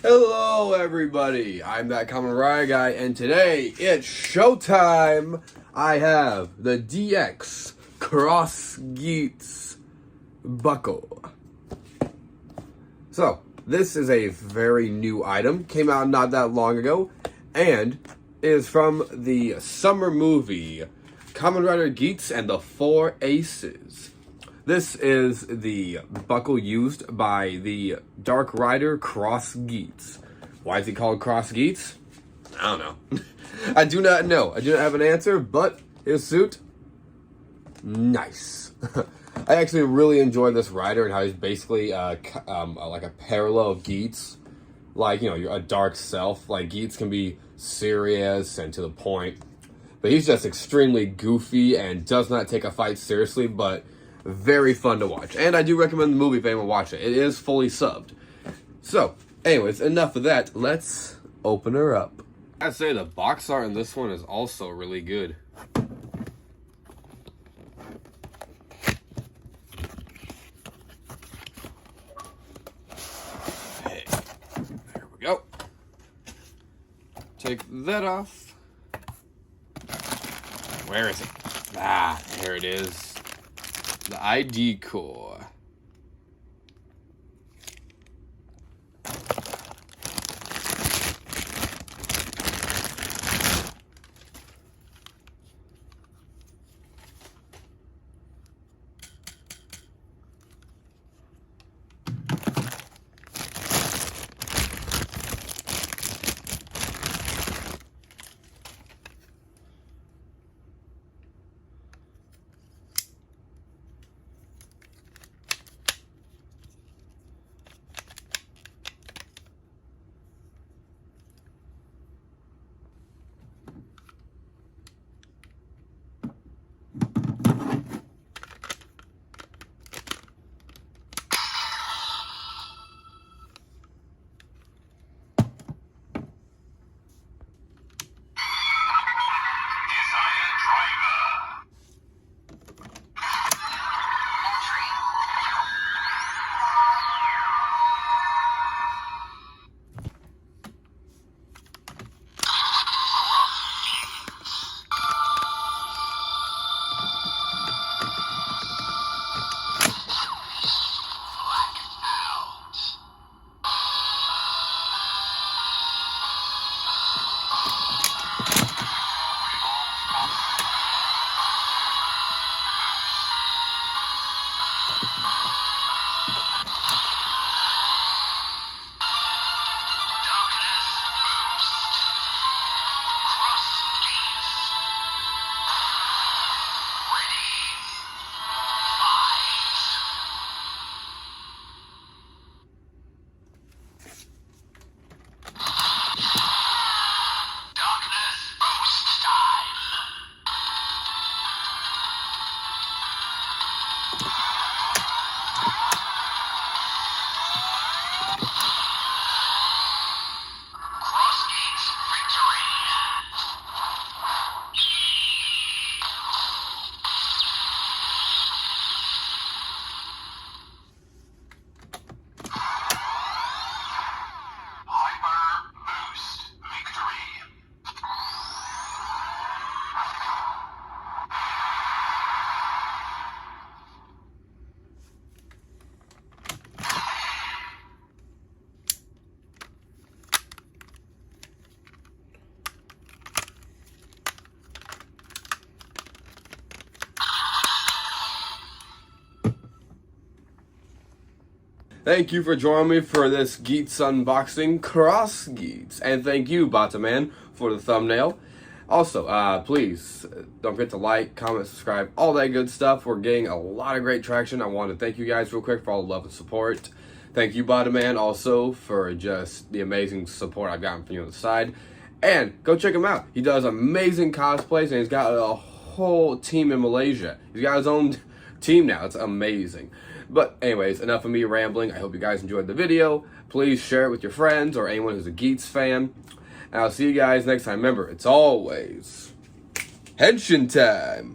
Hello everybody, I'm that Common Riot Guy, and today it's showtime! I have the DX X Geats buckle. So, this is a very new item, came out not that long ago, and is from the summer movie Kamen Rider Geats and the Four Aces. This is the buckle used by the Dark Rider X Geats. Why is he called X Geats? I don't know. I do not know. I do not have an answer, but his suit, nice. I actually really enjoy this rider and how he's basically like a parallel of Geats. Like, you know, you're a dark self. Like, Geats can be serious and to the point. But he's just extremely goofy and does not take a fight seriously, but very fun to watch. And I do recommend the movie if anyone watch it. It is fully subbed. So, anyways, enough of that. Let's open her up. I'd say the box art in this one is also really good. Hey, there we go. Take that off. Where is it? Ah, there it is. The ID core. Thank you for joining me for this Geats unboxing, X Geats. And thank you, Bataman, for the thumbnail. Also, please, don't forget to like, comment, subscribe, all that good stuff. We're getting a lot of great traction. I want to thank you guys real quick for all the love and support. Thank you, Bataman, also, for just the amazing support I've gotten from you on the side. And go check him out. He does amazing cosplays, and he's got a whole team in Malaysia. He's got his own team now. It's amazing. But anyways, enough of me rambling. I hope you guys enjoyed the video. Please share it with your friends or anyone who's a Geats fan. And I'll see you guys next time. Remember, it's always Henshin time.